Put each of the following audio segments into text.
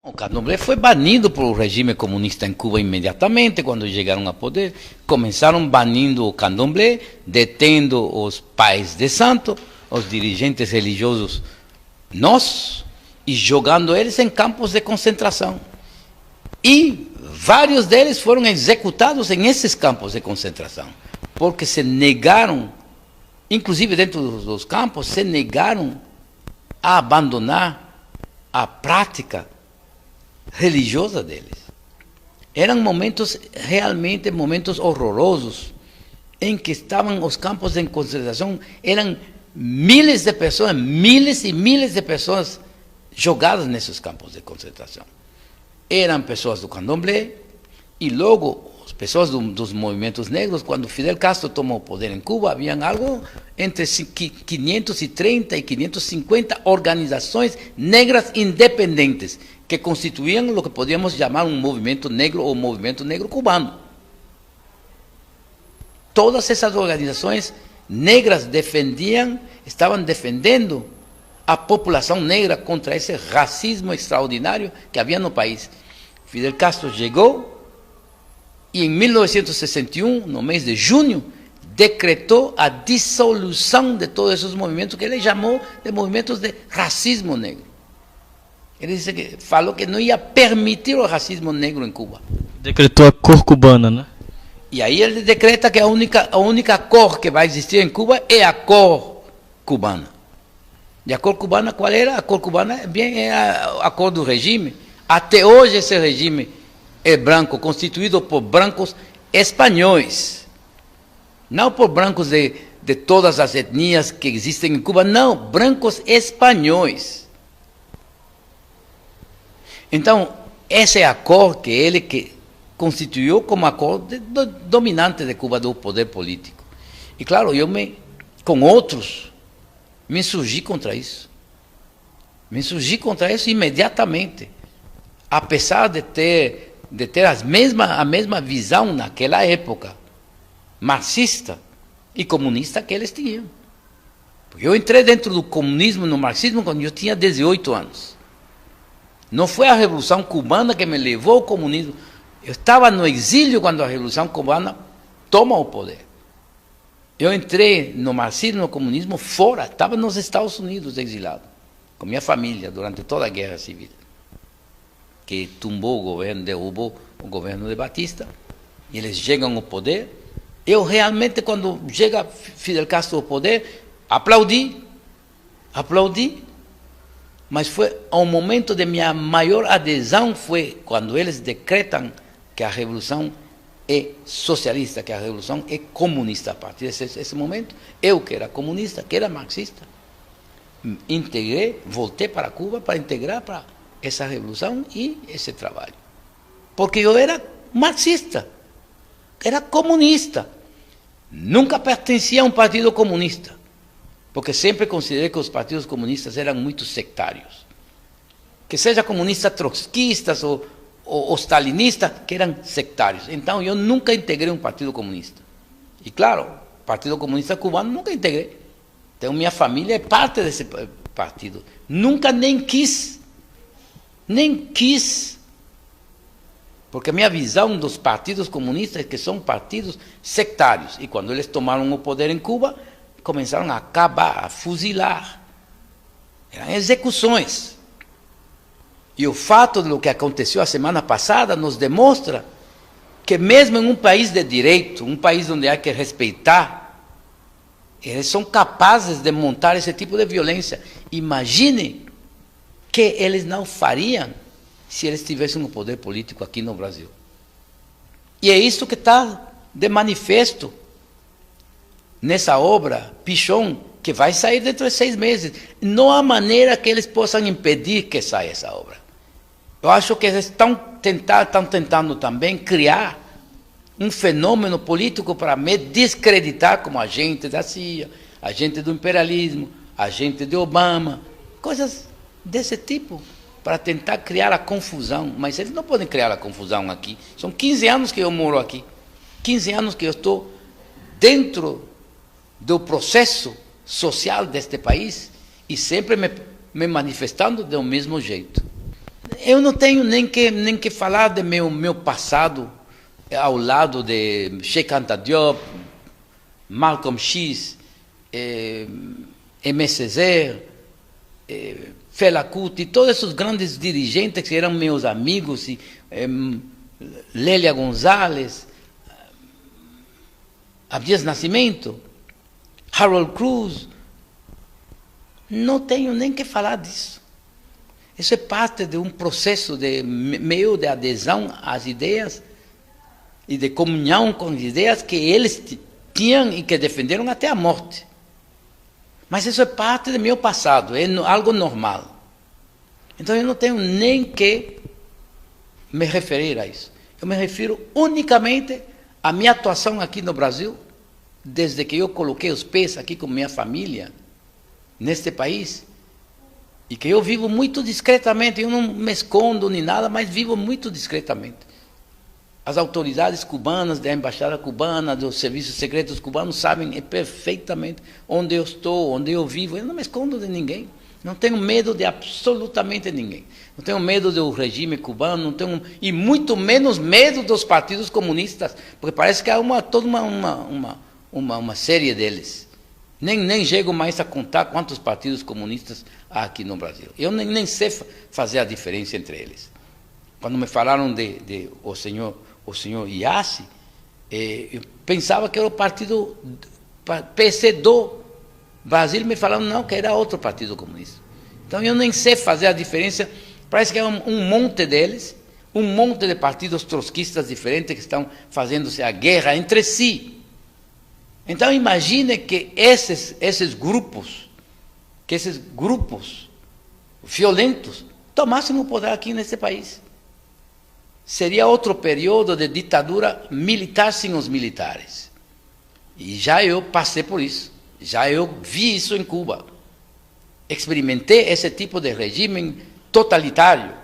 O candomblé foi banido pelo regime comunista em Cuba imediatamente quando chegaram ao poder. Começaram banindo o candomblé, detendo os pais de santo, os dirigentes religiosos nossos, e jogando eles em campos de concentração. E vários deles foram executados em esses campos de concentração, porque se negaram, inclusive dentro dos campos, se negaram a abandonar a prática religiosa deles. Eram momentos, realmente momentos horrorosos, em que estavam os campos de concentração, eram miles de pessoas, miles e miles de pessoas jogadas nesses campos de concentração. Eram pessoas do candomblé, e logo as pessoas dos movimentos negros. Quando Fidel Castro tomou o poder em Cuba, havia algo entre 530 e 550 organizações negras independentes, que constituían lo que podíamos llamar un movimiento negro o movimiento negro cubano. Todas esas organizaciones negras estaban defendiendo a populación negra contra ese racismo extraordinario que había en el país. Fidel Castro llegó y en 1961, no mes de junio, decretó a disolución de todos esos movimientos que él llamó de movimientos de racismo negro. Ele disse que falou que não ia permitir o racismo negro em Cuba. Decretou a cor cubana, né? E aí ele decreta que a única cor que vai existir em Cuba é a cor cubana. E a cor cubana qual era? A cor cubana é a cor do regime. Até hoje esse regime é branco, constituído por brancos espanhóis. Não por brancos de todas as etnias que existem em Cuba, não, brancos espanhóis. Então, essa é a cor que ele constituiu como a cor dominante de Cuba, do poder político. E claro, com outros, me insurgi contra isso. Me insurgi contra isso imediatamente. Apesar de ter a mesma visão naquela época, marxista e comunista que eles tinham. Porque eu entrei dentro do comunismo, no marxismo, quando eu tinha 18 anos. Não foi a Revolução Cubana que me levou ao comunismo. Eu estava no exílio quando a Revolução Cubana toma o poder. Eu entrei no marxismo, no comunismo, fora. Estava nos Estados Unidos, exilado, com minha família, durante toda a Guerra Civil, que tumbou o governo, derrubou o governo de Batista, e eles chegam ao poder. Eu realmente, quando chega Fidel Castro ao poder, aplaudi, mas foi o momento de minha maior adesão, foi quando eles decretam que a revolução é socialista, que a revolução é comunista. A partir desse momento, eu que era comunista, que era marxista, voltei para Cuba para integrar para essa revolução e esse trabalho. Porque eu era marxista, era comunista, nunca pertencia a um partido comunista. Porque sempre considerei que os partidos comunistas eram muito sectários. Que seja comunista trotskistas ou stalinista, que eram sectários. Então, eu nunca integrei um partido comunista. E, claro, o Partido Comunista Cubano nunca integrei. Então, minha família é parte desse partido. Nunca nem quis. Porque a minha visão dos partidos comunistas é que são partidos sectários. E quando eles tomaram o poder em Cuba, começaram a acabar, a fuzilar. Eram execuções. E o fato do que aconteceu a semana passada nos demonstra que mesmo em um país de direito, um país onde há que respeitar, eles são capazes de montar esse tipo de violência. Imagine que eles não fariam se eles tivessem um poder político aqui no Brasil. E é isso que está de manifesto nessa obra, Pichón, que vai sair dentro de 6 meses. Não há maneira que eles possam impedir que saia essa obra. Eu acho que eles estão tentando também criar um fenômeno político para me descreditar como agente da CIA, agente do imperialismo, agente de Obama, coisas desse tipo, para tentar criar a confusão. Mas eles não podem criar a confusão aqui. São 15 anos que eu moro aqui, 15 anos que eu estou dentro do processo social deste país e sempre me manifestando do mesmo jeito. eu não tenho nem que falar do meu passado ao lado de Cheikh Anta Diop, Malcolm X, Aimé Césaire, Fela Kuti, todos esses grandes dirigentes que eram meus amigos, e, Lélia Gonzalez, Abdias Nascimento, Harold Cruz. Não tenho nem que falar disso. Isso é parte de um processo meu de adesão às ideias e de comunhão com as ideias que eles tinham e que defenderam até a morte. Mas isso é parte do meu passado, é algo normal. Então eu não tenho nem que me referir a isso. Eu me refiro unicamente à minha atuação aqui no Brasil, desde que eu coloquei os pés aqui com minha família, neste país, e que eu vivo muito discretamente, eu não me escondo nem nada, mas vivo muito discretamente. As autoridades cubanas, da embaixada cubana, dos serviços secretos cubanos, sabem perfeitamente onde eu estou, onde eu vivo. Eu não me escondo de ninguém. Não tenho medo de absolutamente ninguém. Não tenho medo do regime cubano, não tenho, e muito menos medo dos partidos comunistas, porque parece que há toda uma série deles. Nem chego mais a contar quantos partidos comunistas há aqui no Brasil. Eu nem sei fazer a diferença entre eles. Quando me falaram de o senhor Iassi, eu pensava que era o partido PC do Brasil, me falaram não, que era outro partido comunista. Então eu nem sei fazer a diferença, parece que é um monte deles, um monte de partidos trotskistas diferentes que estão fazendo-se a guerra entre si. Então imagine que esses grupos violentos tomassem o poder aqui nesse país. Seria outro período de ditadura militar sem os militares. E já eu passei por isso. Já eu vi isso em Cuba. Experimentei esse tipo de regime totalitário.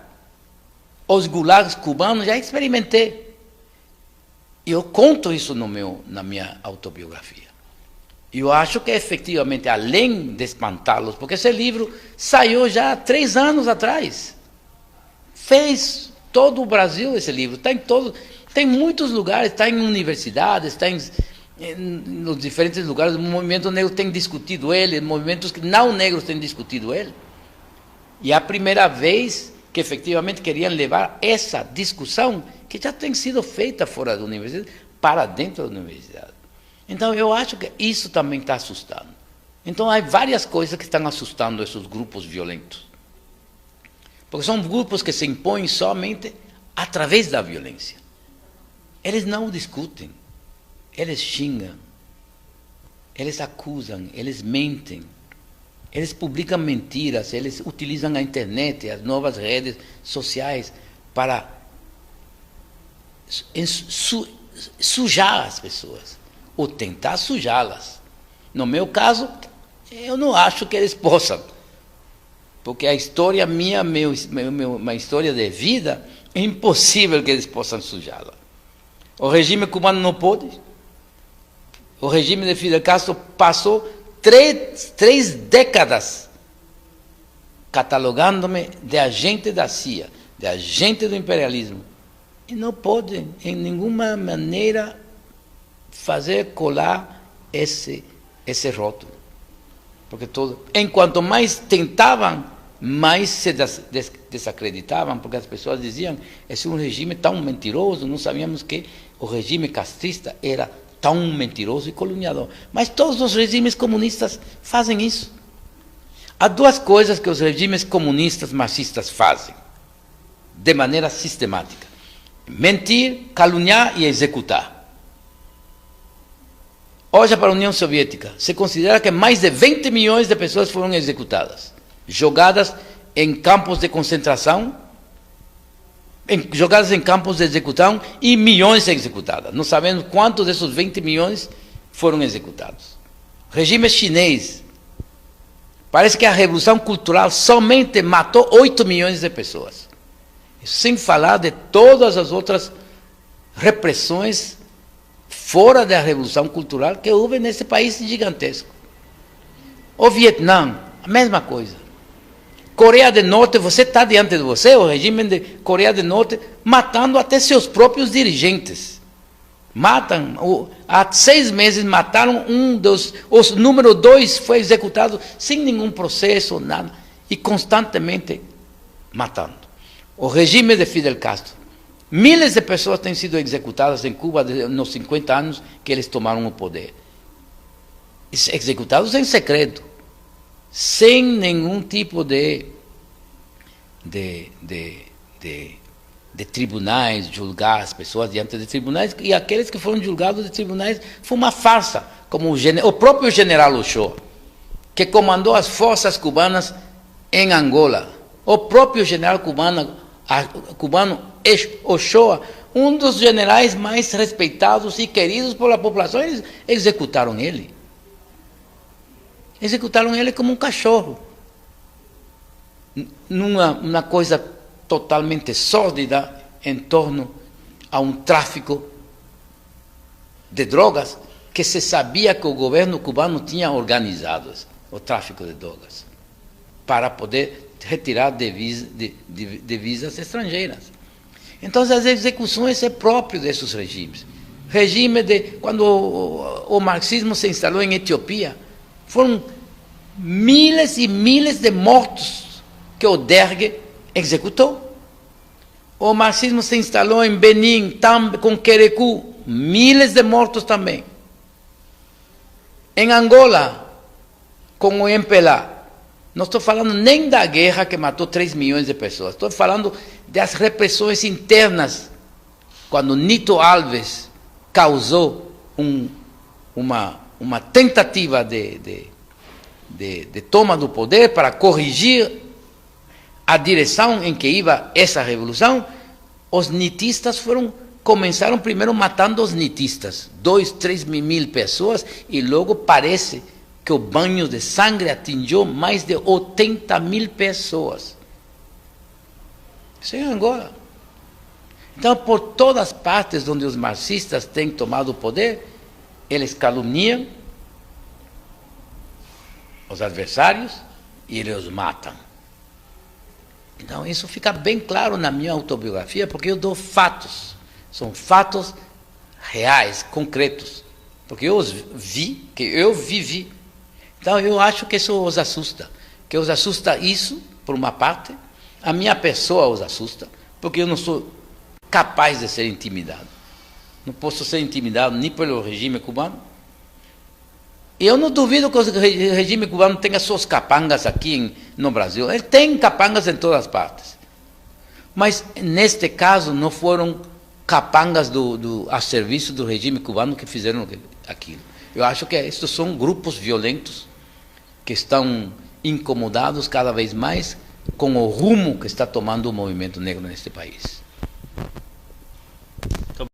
Os gulags cubanos já experimentei. E eu conto isso na minha autobiografia. E eu acho que, efetivamente, além de espantá-los, porque esse livro saiu já há 3 anos atrás. Fez todo o Brasil esse livro. Está em tem muitos lugares, está em universidades, está nos diferentes lugares. O movimento negro tem discutido ele, movimentos que não negros têm discutido ele. E é a primeira vez que efetivamente queriam levar essa discussão, que já tem sido feita fora da universidade, para dentro da universidade. Então eu acho que isso também está assustando. Então há várias coisas que estão assustando esses grupos violentos. Porque são grupos que se impõem somente através da violência. Eles não discutem, eles xingam, eles acusam, eles mentem, eles publicam mentiras, eles utilizam a internet, as novas redes sociais para sujar as pessoas, ou tentar sujá-las. No meu caso, eu não acho que eles possam, porque a história minha, uma história de vida, é impossível que eles possam sujá-la. O regime cubano não pode. O regime de Fidel Castro passou 3 décadas catalogando-me de agente da CIA, de agente do imperialismo. E não pode, em nenhuma maneira, fazer colar esse rótulo. Porque enquanto mais tentavam, mais se desacreditavam, porque as pessoas diziam, esse é um regime tão mentiroso, não sabíamos que o regime castrista era tão mentiroso e coloniador. Mas todos os regimes comunistas fazem isso. Há 2 coisas que os regimes comunistas marxistas fazem, de maneira sistemática: mentir, caluniar e executar. Hoje, para a União Soviética, se considera que mais de 20 milhões de pessoas foram executadas, jogadas em campos de concentração, jogadas em campos de execução, e milhões executadas. Não sabemos quantos desses 20 milhões foram executados. Regime chinês, parece que a Revolução Cultural somente matou 8 milhões de pessoas. Sem falar de todas as outras repressões fora da Revolução Cultural que houve nesse país gigantesco. O Vietnã, a mesma coisa. Coreia do Norte, você está diante de você, o regime de Coreia do Norte, matando até seus próprios dirigentes. Matam, há 6 meses mataram os número 2 foi executado sem nenhum processo, nada, e constantemente matando. O regime de Fidel Castro, milhares de pessoas têm sido executadas em Cuba nos 50 anos que eles tomaram o poder. Executados em secreto, sem nenhum tipo de tribunais, julgar as pessoas diante de tribunais, e aqueles que foram julgados de tribunais foi uma farsa, como o próprio general Ochoa, que comandou as forças cubanas em Angola. O próprio general cubano Ochoa, um dos generais mais respeitados e queridos pela população, eles executaram ele. Executaram ele como um cachorro, numa coisa totalmente sórdida em torno a um tráfico de drogas que se sabia que o governo cubano tinha organizado, o tráfico de drogas, para poder retirar divisas estrangeiras. Então, as execuções é próprio desses regimes. Regime quando o marxismo se instalou em Etiópia, foram milhares e milhares de mortos que o Derg executou. O marxismo se instalou em Benin, com Querecu, milhares de mortos também. Em Angola, com o MPLA. Não estou falando nem da guerra que matou 3 milhões de pessoas. Estou falando das repressões internas, quando Nito Alves causou uma tentativa de toma do poder para corrigir a direção em que ia essa revolução. Os nitistas começaram primeiro matando os nitistas, 2, 3 mil pessoas, e logo parece que o banho de sangue atingiu mais de 80 mil pessoas. Isso é Angola. Então, por todas as partes onde os marxistas têm tomado o poder, eles caluniam os adversários e eles os matam. Então, isso fica bem claro na minha autobiografia, porque eu dou fatos. São fatos reais, concretos. Porque eu os vi, que eu vivi. Então, eu acho que isso os assusta. Que os assusta isso, por uma parte. A minha pessoa os assusta, porque eu não sou capaz de ser intimidado. Não posso ser intimidado nem pelo regime cubano. E eu não duvido que o regime cubano tenha suas capangas aqui no Brasil. Ele tem capangas em todas as partes. Mas, neste caso, não foram capangas a serviço do regime cubano que fizeram aquilo. Eu acho que estes são grupos violentos que estão incomodados cada vez mais com o rumo que está tomando o movimento negro neste país.